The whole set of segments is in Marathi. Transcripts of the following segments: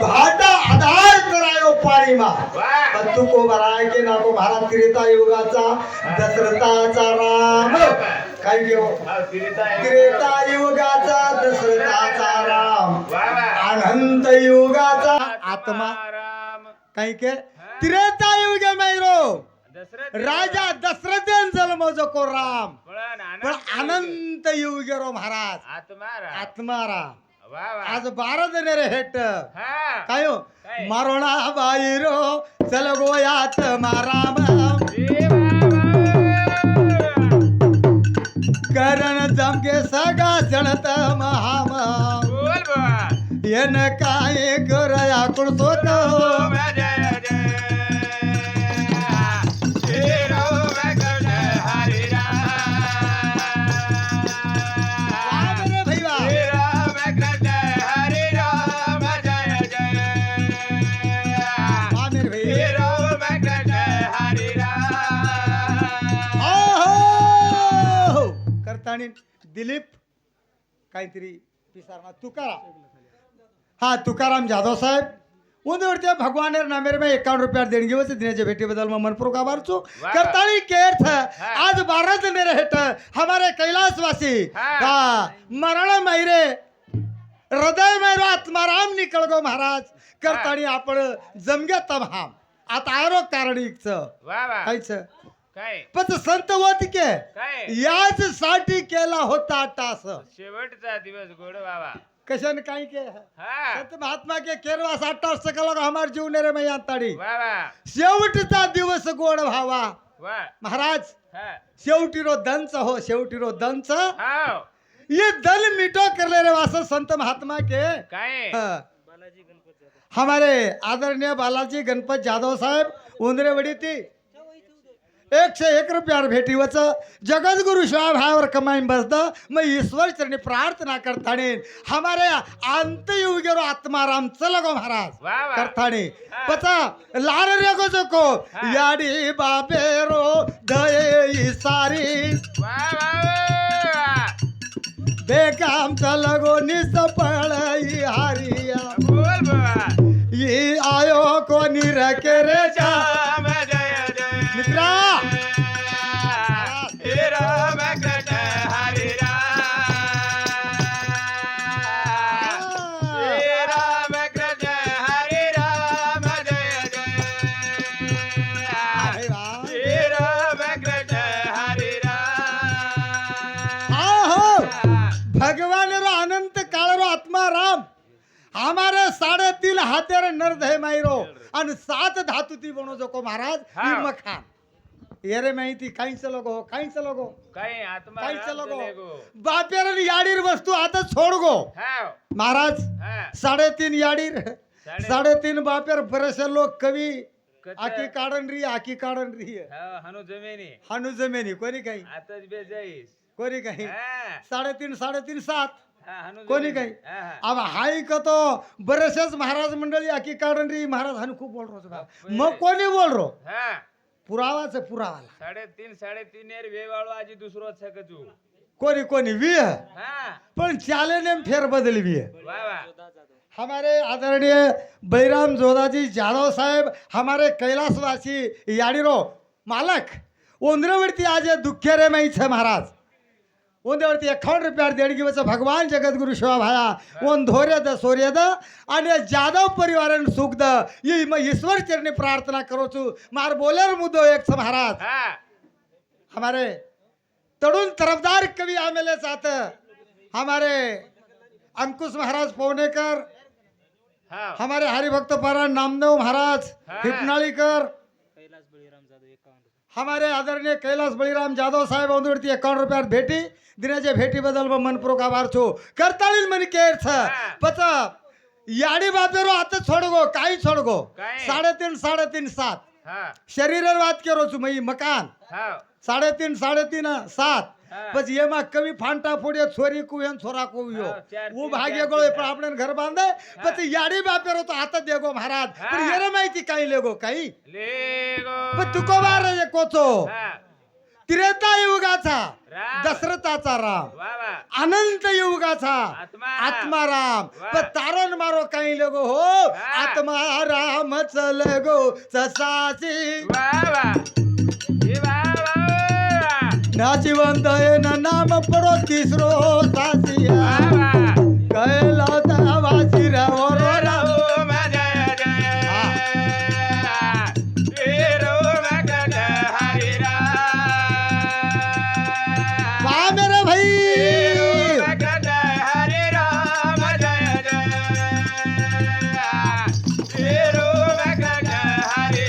भाटा आधार करायो पाणी मा तू को भराय के ना को भारत त्रेता युगाचा दशरथाचा राम काय घेऊ त्रेता युगाचा दशरथाचा राम अनंत युगाचा आत्मा काय के त्रेता युग मैरो राजा दशरथन जन्म जको राम पण अनंत युग रो महाराज आत्मा राम आज 12 जण रे हेट काय मारोणा बाईरो चल गोयात माराम करण जमके सगा जणत महाम येन काय कर आकुळ सोत दिलीप काहीतरी पिसारना तुकाराम हा तुकाराम जाधव साहेब उंदवरते भगवान नामेर में 51 रुपया देणगी वच दिने भेटी बदल में मनपूर्वक आभार छु करताली केर्थ आज 12 जन हेट हमारे कैलाशवासी मरण मैरे हृदय मैरो आत्माराम निकल गो महाराज करतानी आपण जमगे तमाम आता आरो कारणीच कायच पण संत होत के याच साठी केला होता टास शेवटचा दिवस गोड बाबा कशन काय के संत महात्मा के केरवा 60 सकल हमार जीव नेरे में अंताड़ी शेवटचा दिवस गोड भावा महाराज शेवटी रो दंच हो शेवटी रो दंच ये दल मिटो कर ले रे वास संत महात्मा के हमारे आदरणीय बालाजी गणपत जाधव साहेब उंदरेवडी थी 101 रुपया भेटी वच जगत गुरु शिवा भावर कमाई बसद मैं ईश्वर चरणी प्रार्थना करताने हमारे अंत युगेरो आत्माराम चलगो महाराज करताने पता लार रे गो जको याडी बाबेरो दये सारी बेकाम चलगो निसफळ हारिया बोल बाबा ये आयो को निरके रे जा मित्रा भगवान रो अनंत काल रो आत्मा राम हमारे 3.5 हाथेर नरदय मायरो आणि 7 धातुती बनो जको महाराज मखान येरे माहिती काहीच लोगो काय आत्मा काहीच लोगो बापेर याडीर वस्तू आता छोड़ गो महाराज 3.5 याडीर 3.5 बापेर बरेचसे लोक कवी आकी काढन री हनु जमेनी कोणी काही आताच बेजाईस कोणी काही 3.5 7 कोणी काही अब हाई का तो बरेचसेच महाराज मंडळी आकी काढन री महाराज हनु खूप बोल रो मग कोणी बोल रो पुरावाच पुरावाला 3.5 एर वेवाळो आजी दुसरो छकजू कोणी वी पण चाले ने फेर बदली वी हमारे आदरणीय बैराम जोदाजी जाधव साहेब हमारे कैलाशवासी याडीरो मालक ओंद्रवरती आज दुखे रे मैं छे महाराज ओंद्रवरती 51 रुपया देणगी वच भगवान जगतगुरु शिवा भाया ओन धोर्य द सूर्य द आणि जादव परिवारन सुख द ये मैं ईश्वर चरणी प्रार्थना करो छु मार बोलेर मुद्दो एक महाराज हमारे तरुण तरफदार कवि आमेले साथ हमारे अंकुश महाराज पवनेकर हमारे हरिभक्त पारायण नामदेव महाराज हिपनाळीकर हमारे आदरणीय कैलास बळीराम जाधव साहेब औंधवरती 51 रुपयात भेटी दिनाच्या भेटीबद्दल मग मनपूर्वक आभार छो करताळील म्हण केर पच याडी बापेरो आता छोडगो काही छोडगो काय? 3.5 7.5 हा शरीर વાત करो છું મઈ મકાન हा 3.5 7 હા. પછી એમાં કવિ ફાંટા ફોડે છોરી કુયન છોરા કુવ્યો હા, ચાર હું થી ભાગ્ય ચાર ગળો થી પણ આપણે ઘર બાંધે પછી યાડી બાપેરો તો હાથ દેગો મહારાજ હા. પણ એરે માહિતી કઈ લેગો કઈ लेगो पण तुको बार कोचो हा त्रेता युगाचा राम. दशरथाचा राम वा वा अनंत युगाचा आत्माराम. आत्माराम वा. पण तारण मारो काही लोगो हो हा. आत्माराम चल गो ससाची वा वा हे वा वा नाचिवंत न नाम पडो तिसरो सासिया वा वा कैलास वासी रवरोला रो माझ्या जय रो मगन हरी पाम रे भाई मगन हरी राम जय जय रो मगन हरी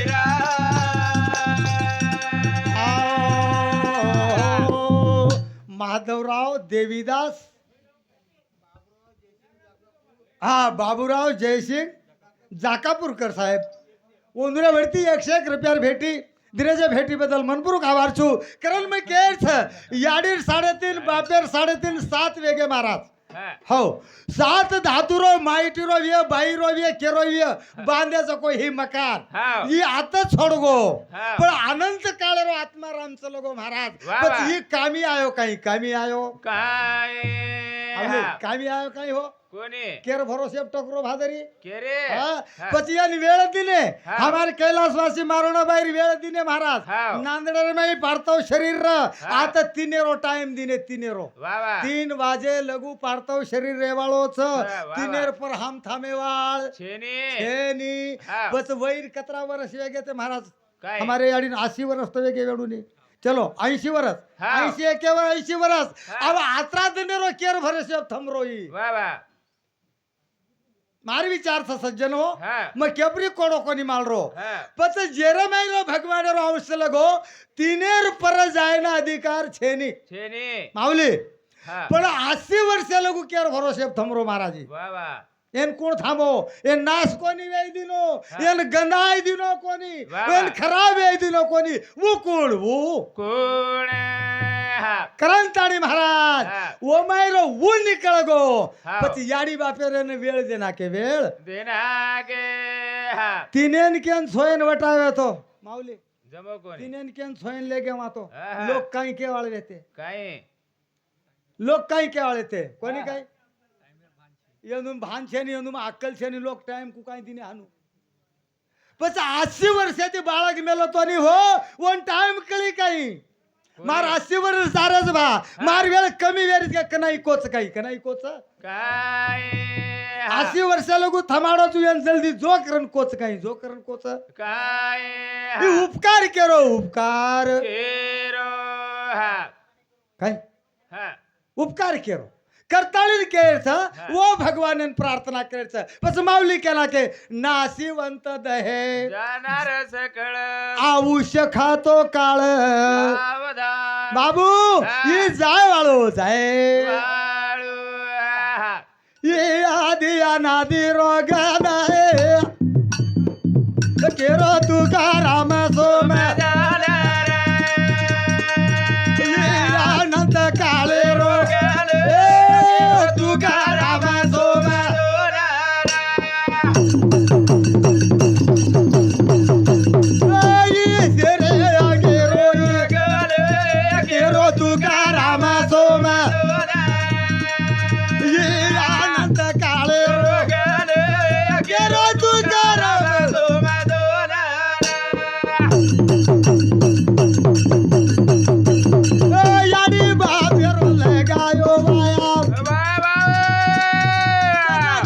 माधवराव देवीदास हा बाबूराव जयसिंग जाकापूरकर साहेब उंदरावरती 101 रुपयावर भेटी दिनेच्या भेटीबद्दल मनपूर्वक आभार छू कारण मग केच याडीर 3.5 बापेर 3.5 7 वेगे महाराज हा हो 7 धातुरो माइटीरो व्य बाईरो व्य केरो व्य बांध्याचं कोई ही मकान हाव. ही आता छोडगो हाव. पण अनंत काळेरो आत्माराम चलोगो महाराज वा, पण वा. ही कामी आयो काही कामी आयो काय अरे, कामी आयो काही हो कोणी केर भरोसे टकरो भादरी के रे हाँ, हा. પછી એની વેળ દીને હા. हमारे कैलासवासी मारोना बाहेर वेळ दिने महाराज हाव. नांदडे में पारतो शरीर हा. आता तिनेरो टाइम दिने तिनेरो वा वा 3 वाजे लघु पारतो शरीर रेवाळो छ वा. तिनेर पर हम थामेवाळ छेनी छेनी हा. बस वैर 17 वर्ष वेगे ते महाराज काय हमारे याडी 80 वर्ष तो वेगे वेडूनी चलो 80 वर्ष हा. 80 एकेवर 80 वर्ष हा. अब आत्रा दिनेरो केर भरसे थमरोई वा वा मार विचार था सज्जन हो हा मग केबरी कोडो कोणी मालरो हा पच जेरमाईलो भगवानेरो अंश लगो तिनेर पर जायना अधिकार छेनी छेनी माऊली हा पण 80 वर्ष लगू केर भरोसे थमरो महाराजी वा वा एन कोण थांबो एन नाश कोणी वेय दिनो एन गंधाय दिनो कोणी वा. एन खराब वेय दिनो कोणी वो कोण वो कोण हा करंताणी महाराज हा. वो मायरो वो निकळ गो हा. पची याडी बापेरेने वेळ देना के वेळ देना गे हा तिनेन केन सोयन वटावे तो माऊली जमो कोणी तिनेन केन सोयन लेगे मातो आहा. लोक काही केवाळ येते काय लोक काही केवाळ येते कोणी हा. काय येऊन भान छेनी येऊन अक्कल छेनी लोक टाइम कु काही दिने हानू पच 80 वर्षाची बाळक मेलो तो नि हो वन टाइम कळी काही मार 80 वर्ष सारच भा मार वेळ कमी वेळीत का कनाई कोच काही कनाई कोच काय हा. 80 वर्ष लोक थमाडो तू येन जल्दी जो करन कोच काही जो करन कोच काय ही उपकार केरो उपकार केरो हा काय हा उपकार केरो करताळील केळचं वो भगवान प्रार्थना करायचं बस माऊली केला के नाशिवंत दहे जाणार सकळ आयुष्य खातो काळ सावधान बाबू हा. ही जाय वाळू जाय वाळू हा ये आधी अनादी रोग नाही केरो तुका राम सोम ये अनंत काळे रोग तुका राम सोम केरो तुका राम सोम ये अनंत काळे रोग केरो तुका राम याडी बापेरो लगायो वाया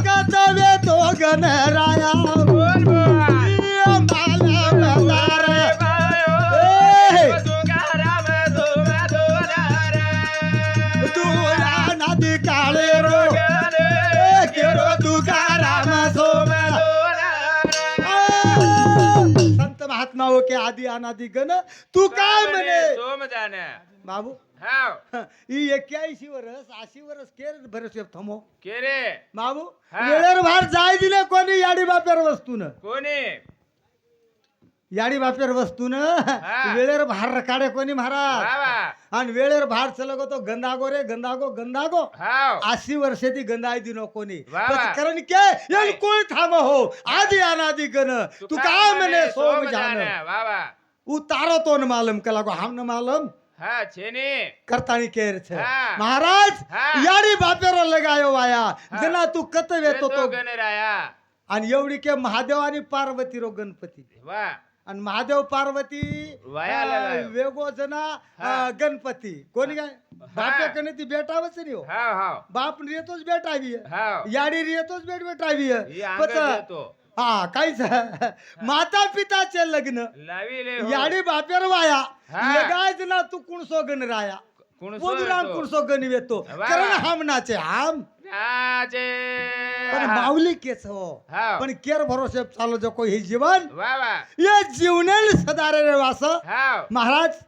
कतवे तो गणराया माला के आदि अनादि गण तू काय म्हणे सोम जाण बाबू हाव ही 81 वर्ष 80 वर्ष केर भरस थमो के रे बाबू हा. वेळेर भार जाय दिले कोणी याडी बापेर वस्तून कोणी याडी बापेर वस्तून हा. वेळेर भार रकाडे कोणी महाराज बाबा आणि वेळेर भार चलगो तो गंदागो रे गंदागो गंदागो हाव 80 वर्षाची गंधाई दिनो कोणी वा. बस कारण के येल कोण थांब हो आदि अनादि गण तू काय म्हणे सोम जान बाबा उतारो तो न मालूम कला को हम न मालूम हा छेने करतानी केर छे हा. महाराज हा. याडी बापेरो लगायो वाया हा. जना तू कत वेतो तो गणराया आणि एवढी के महादेव आणि पार्वती रो गणपती वा आणि महादेव पार्वती वाया लगायो. वेगो जना हा. गणपती कोणी काय बापे कने ती बेटावच नाही हो हाव हाव बाप रियतोच बेटावी हाव याडी रियतोच बेटावी ही अंगठ देतो हा काहीच माता पिताचे लग्न लाविले हो. याडी बापेर वाया हा. लगायच ना तू कुणसो गण राया कुणसो बोधुराम येतो. कुणसो गण येतो वा. कारण हमनाचे हम राजे पण माऊली केस हो हाव. पण केर भरोसे चालू जो कोई जीवन वा वा ये जीवनेल सदारे रे वास हाव महाराज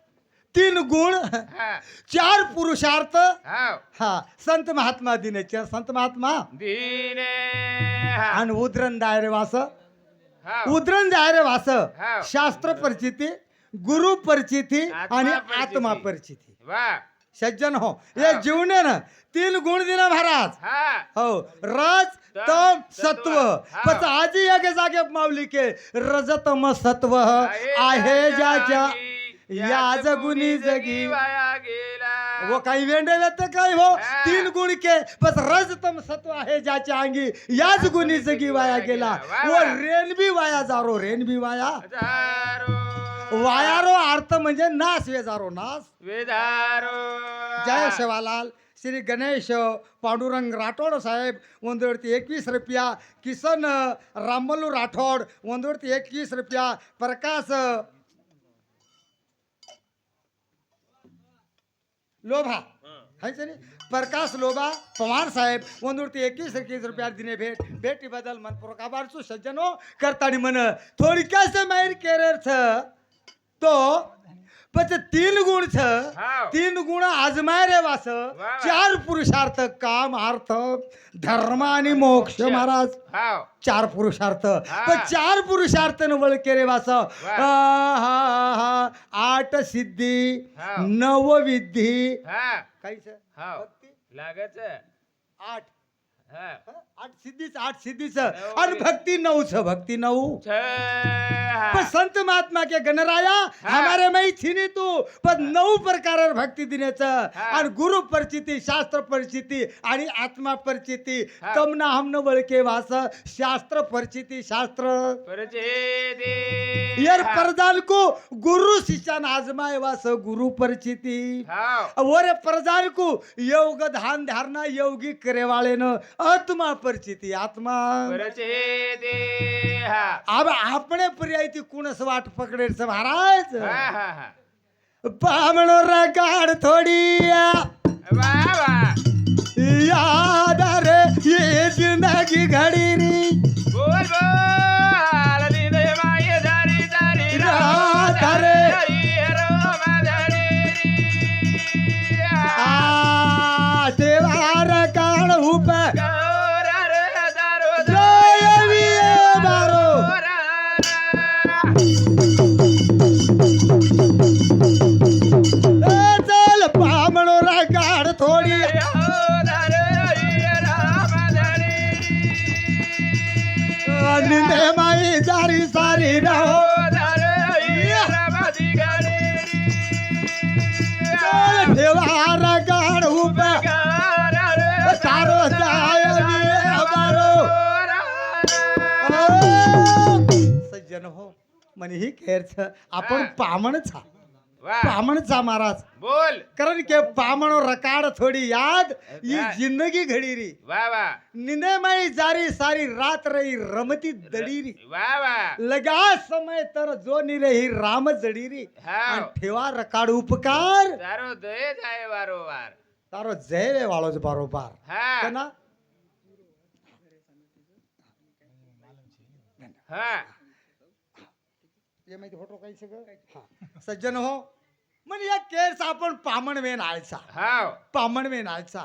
3 गुण हा 4 पुरुषार्थ हाव हा संत महात्मा दिनेचे संत महात्मा दीने हा आणि उद्रन दायरे वास हाव उद्रन दायरे वास हाव. शास्त्र परिचिती गुरु परिचिती आत्मा आणि परिचिती. आत्मा परिचिती वा सज्जन हो ये जीवने ना 3 गुण दिना महाराज हा हो रज तम सत्व हा. पच आजी एक जागे माऊली के रजतम सत्व आहे ज्याच्या याच गुणी जगी वाया गेला वो काही वेंडे वेत काय हो हा. 3 गुण के बस रजतम सत्व आहे ज्याच्या अंगी याच गुणी जगी वाया गेला वा. वो रेन भी वाया जारो रेन भी वाया हजारो वायारो अर्थ म्हणजे नाश वेजारो नाश वेदारो जय शिवालाल श्री गणेश पांडुरंग राठोड साहेब ಒಂದೊಡ್ತಿ 21 रुपया किसन राममल्लू राठोड ಒಂದೊಡ್ತಿ 21 रुपया प्रकाश लोभा है से नहीं प्रकाश लोभा पवार साहेब ಒಂದೊಡ್ತಿ 21 रुपया दिने भेट भेटी बदल मनपूर्वक आभार छु सज्जनो करतानी मन थोडी कैसे माहिर केरेर छ तो પછી 3 गुण छ हाव. 3 गुण आजमाय रे वास वा. 4 पुरुषार्थ काम अर्थ धर्म आणि मोक्ष महाराज हाव 4 पुरुषार्थ हा. पण 4 पुरुषार्थ न वळ केरे वास वा. 8 सिद्धी हाव. 9 विद्धी हा काही छ हाव भक्ती लागच 8 हा 8 सिद्धीच आणि भक्ती 9 छ भक्ती 9 छ पण संत महात्मा के गणराया हमारे में थी नहीं तू पण 9 प्रकार भक्ती दिनेचं हा. आणि गुरु परिचिती शास्त्र परिचिती आणि आत्मा परिचिती हा. तमना हमन वळके वास शास्त्र परिचिती शास्त्र परचेती यार प्रधान को गुरु शिष्यान आजमाय वास गुरु परिचिती हाव वरे प्रधान को योग ध्यान धारणा योगी करेवाळे न आत्मा परिचिती आत्मा परचेती हा अब आपणे पर्याय ती कुणस वाट पकडेच महाराज हा हा हा पामणो रगाड थोडी वा वा याद रे ये जिंदगी घडी री बोल बोल दिने माये दारी दारी रात रे. देवार काळ उप जय विये बारो चल पामणो रगाड थोडी निंदे माई जारी सारी राहो चल देवार काळ उप तारो जाय विये बारो सज्जन हो म्हणे ही खेळच आपण हा. पामणच हा वा पामणच हा महाराज बोल कारण के पामणो रकाड थोडी याद ये काय? जिंदगी घडी री वा वा निंदे माई जारी सारी रात रही रमती दडी री वा वा लगा समय तर जो निरे ही राम जडी री हाव. आणि ठेवा रकाड उपकार तारो दय जाय वारंवार तारो जय रे वाळोच बरोबर हा है ना हा हे माहिती फोटो काही सगळं हा सज्जन हो म्हणजे या केस आपण पामण वेन आळसा हाव पामण वेन आळसा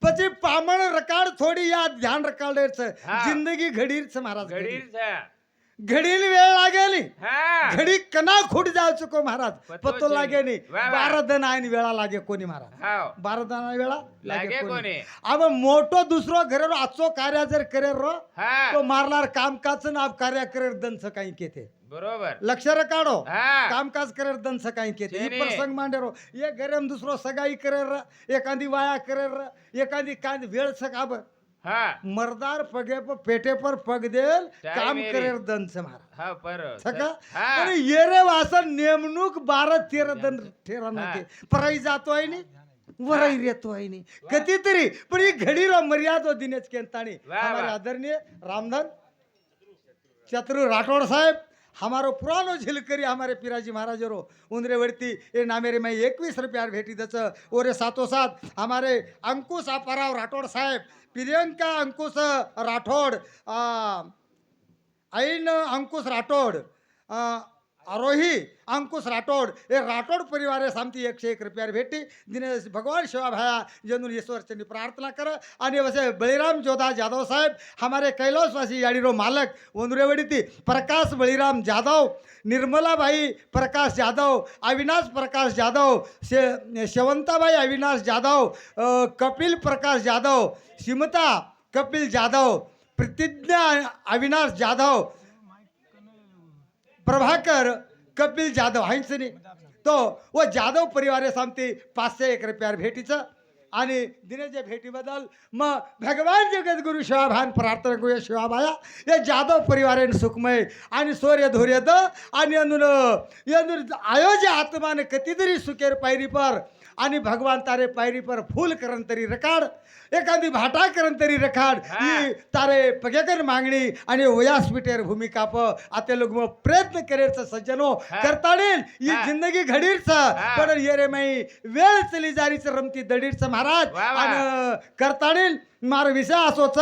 પછી પામણ રકાડ થોડી યાદ ध्यान રકાડે છે હા. જિંદગી ઘડીર છે મહારાજ घडीर છે ઘડીની વેळ लागेली हा घडी कना खूट जाऊ चुको महाराज पतो पतो છે. लागे नाही वा, वा. 12 दन आईन वेळा लागे कोणी महाराज हाव 12 दन वेळा लागे कोणी. अब मोठो दुसरो घरेरो आजचो कार्य जर करे रो हा तो मारणार कामकाज ना कार्य करे दनच काही केते बरोबर लक्ष रकाडो हा कामकाज करे दनच काही केते ही तेने. प्रसंग मांडेरो ये घरेम दुसरो सगाई करे र एखादी वाया करे र एखादी कांद वेळ सकाब हा मर्दार पगे पर पेटे पर पग देल टाइम काम एरी. करे दनच मारा हा पर सका हा पण येरे वासन नेमणूक 12-13 दन ठेरा नके पराई जातो आहे नी वराई रेतो आहे नी कितीतरी पण ही घडी रो मर्यादो दिनेच केंताणी वा, हमारे वा. आदरणीय रामधन शत्रु राठौड़ साहब हमारो पुरानो झिलकरी हमारे पिराजी महाराज रो उंदरे वरती ये नामेरे में 21 रुपया भेटी दच और साथों साथ हमारे अंकुश आपाराव राठौड़ साहब प्रियंका अंकुश राठौड़ ऐन अंकुश राठौड़ आरोही अंकुश राठौड़ ये राठौड़ परिवार सामती 101 रुपया भेटी दिनेश भगवान शिवा भाया जनून ईश्वर चंदी प्रार्थना कर आणि वैसे बळीराम जोधा जाधव साहेब हमारे कैलाशवासी याडीरो मालक वंदुरेवडीती प्रकाश बळीराम जाधव निर्मलाबाई प्रकाश जाधव अविनाश प्रकाश जाधव शेवंताबाई अविनाश जाधव कपिल प्रकाश जाधव सीमता कपिल जाधव प्रतिज्ञा अविनाश जाधव प्रभाकर कपिल जाधव हायच नाही तो व जाधव परिवार सामती 501 रुपया भेटीचं आणि दिनेच्या भेटीबद्दल मग भगवान जगद्गुरु शिवाभान प्रार्थना करूया शिवाबाया या जाधव परिवार सुखमय आणि सूर्य धोर्यद आणि अनुन आयोज्य आत्माने कितीतरी सुकेर पायरी पर आणि भगवान तारे पायरी पर फूल करन तरी रखाड एखादी भाटा करन तरी रखाड ही तारे पगेकर मागणी आणि व्यासपीठेर भूमिका प आते लोक मग प्रयत्न करेच सज्जनो करताडील ही जिंदगी घडीरच पण येरे माई वेळ चली जारीच रमती दडीरच महाराज आणि करताडील मार विषय असोच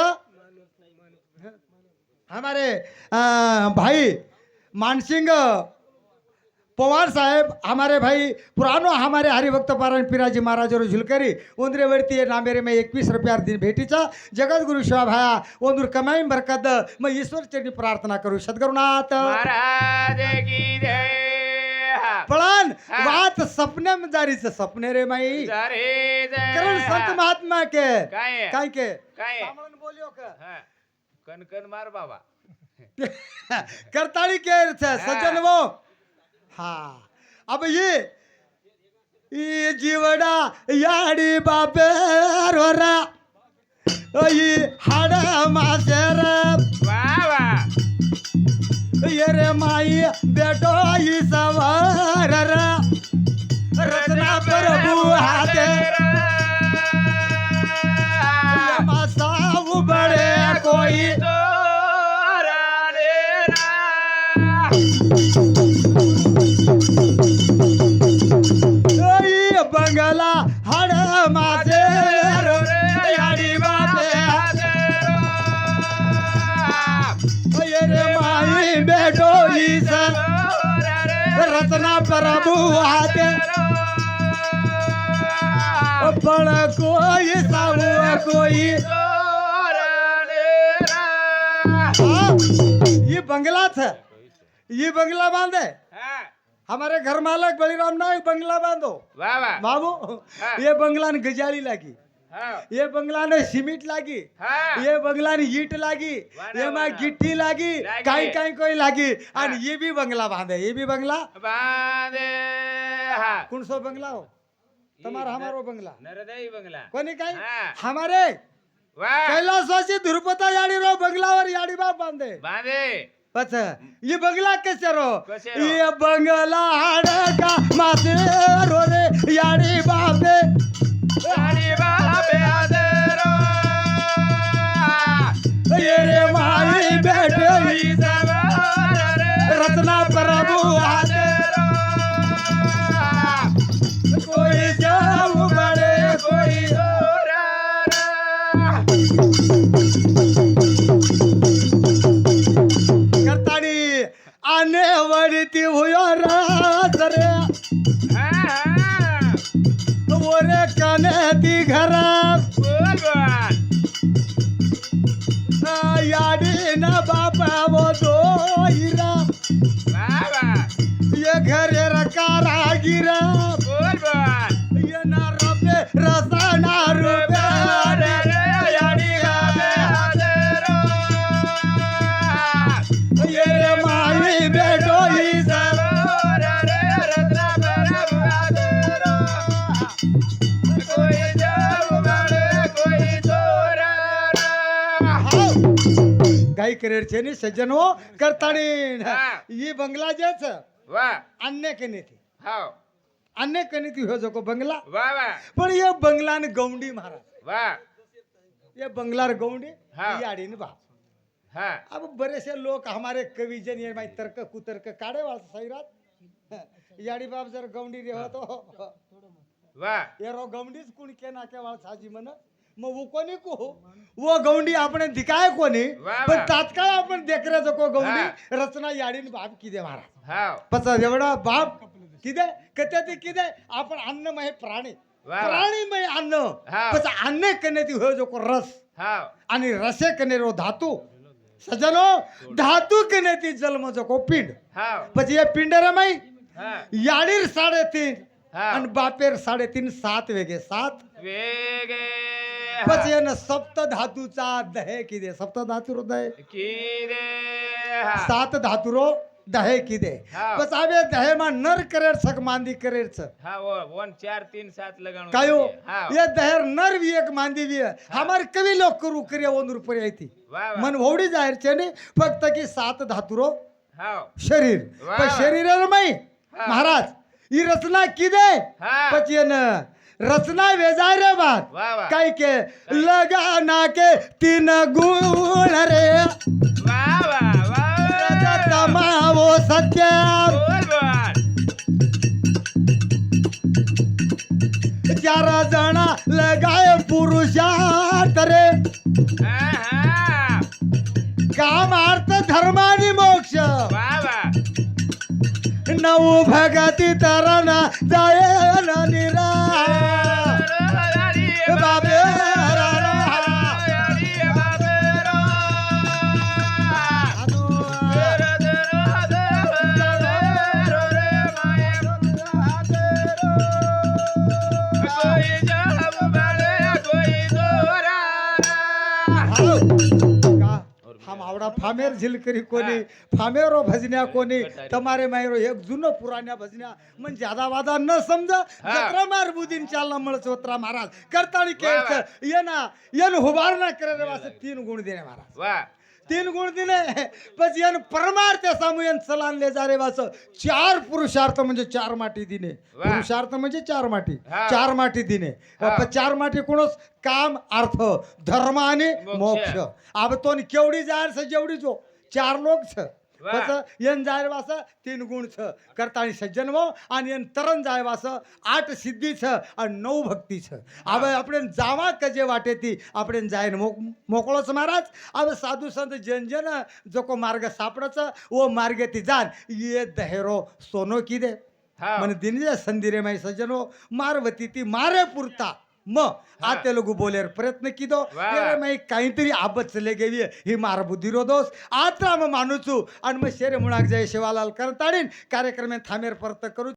हमारे भाई मानसिंग पवार साहेब हमारे भाई पुरानो हमारे हरिभक्त पारायण पिराजी महाराज और झुलकरी उंदरे वरती नामेरे में 21 रुपया दिन भेटीचा जगद्गुरु शिवा भाया उंदूर कमाई बरकत मग ईश्वर चरणी प्रार्थना करू सद्गुरुनाथ महाराज की जय पळण वात सपने में जारीच सपने रे माई जय करण संत महात्मा के काय काय के काय सामण बोलियो का हा कणकण मार बाबा करताली के सज्जन वो हाँ अब ये जीवडा याडी बापे रोरा ये हाडा मासेर वा वा ये रे माई बेटो ये सवार रचना प्रभु हाथे मासा उबड़े कोई बंगला हड मासे याडी बापे रे माई बेटो ईस रचना प्रभु हाथे पण कोई साऊ कोई ये बंगला था ये बंगला बांधे हमारे घर मालक बलिराम नायक बंगला बांधो वा वा बाबू ये बंगला ने गजाली लागी हा ये बंगला ने सिमेंट लागी हा ये बंगला ने ईट लागी ये में गिट्टी लागी काई काई कोई लागी आणि ये भी बंगला बांधे ये भी बंगला बांधे हा कुणसो बंगला हो तुम्हारा हमारो बंगला नरदेई बंगला कोणी काय हा. हमारे वा कैलाशवासी ध्रुपता याडी रो बंगलावर याडी बाप बांधे बांधे बस ये बंगला कैसे रो कसे रो? ये बंगला हाडका मासे रो रे याडी बापे आणि बापे आदरो ये रे माई बेटे ई सवार रे रचना प्रभु आदरो कोई जाऊ बड़े कोई करतानी आने वरती पोरे कने ती घरा बोल बोल याडी न बापा वो दो हिरा बाबा ये घरे रका रागिरा बोल बोल ये ना रबे रसना रुपे ये रे माई बेटो ही सब काही करेर છે ની સજ્જનો કરતાણી ये बंगला जेच अन्य कने थी अन्य कने थी हो जको बंगला पण ये बंगला ने गौंडी महाराज ये बंगला रे गौंडी याडी ने बाप अब बरेचसे लोक हमारे कवि जन ये माई तर्क कुतर्क काढे वाल सैरात याडी बाप जर गौंडी रे हो तो ये रो गौंडीच कुण के ना के वाल साजी मन मग वो कोणी को वो गौंडी आपण दिखाय कोणी पण तात्काळ आपण देखरे जको गौंडी रचना याडीन बाप किदे महाराज पचा एवढा बाप किदे कते ती किदे आपण अन्नमय प्राणी प्राणीमय अन्न पचा अन्न कने ती हो जको रस आणि रसे कने रो धातू सजनो धातू कने ती जन्म जको पिंड પછી એ पिंड रे माई याडीर 3.5 आणि बापेर 3.5 7 वेगे 7 वेगे પછી એને સપ્ત ધાતુचा દહે કીધે સપ્ત ધાતુરો દહે किरे 7 ધાતુરો દહે કીધે પછી આવે દહેમાં નર કરેર સક માંદી કરેર છે हाँ वो 1 4 3 7 लगाणो કયો हाँ ये દહેર નર વી એક માંદી વી हमार कवी लोक करू करे 1 रुपये आयती मन होडी जाहीर છે ને ફક્ત की 7 ધાતુરો हाँ शरीर पण शरीर माई महाराज ही रचना किदे પછી એને रचना वेजाय रे बात काय के लगाना के 3 गुण रे वाह वाह वाह तमावो सत्य बोल बोल 4 जना लगाय पुरुषार्थ रे हाँ काम अर्थ धर्म आणि मोक्ष वाह वाह नऊ भगती तरण जाय निरा बाबे हम आवडा फामेर झिलकरी कोणी फामेरो भजन्या कोणी तमारे मायरो एक जुनो पुराण्या भजन्या मन ज्यादा वादा न समज जत्रा मार बुदीन चालना मळचोत्रा महाराज करताणी केच येना येन हुबारना करे रे वास 3 गुण देणे महाराज वाह 3 गुण दिले પછી એન પરમાર્થ સામુયન સલાન લે જારે વાસ 4 પુરુષાર્થ म्हणजे 4 माटी दिने पुरुषार्थ म्हणजे 4 माटी 4 माटी दिने 4 माटी कोणस काम अर्थ धर्म आणि मोक्ष अब तो केवढी जायर छ जेवढी जो 4 लोक छ बस यन जायर वास 3 गुण छ करताणी सज्जनवो आणि यन तरन जाय वास 8 सिद्धी छ आणि 9 भक्ती छ अब આપણે जावा कजे वाटेती આપણે जायन मोकळोच महाराज अब साधू संत जन जन जोको मार्ग सापडच वो मार्गती जान ये दहेरो सोनो किदे मन दिनजे संदिरे माई सज्जनो मारवती ती मारे पुरता म आते लोग बोलेर प्रयत्न किदो तेरे मैं काहीतरी आबत चले गेवी ही मार बुद्धिरो दोष आत्रा म मानुचू आणि मग शेरे मुळाक जय शिवालाल करताडीन कार्यक्रम थांबेर परत करू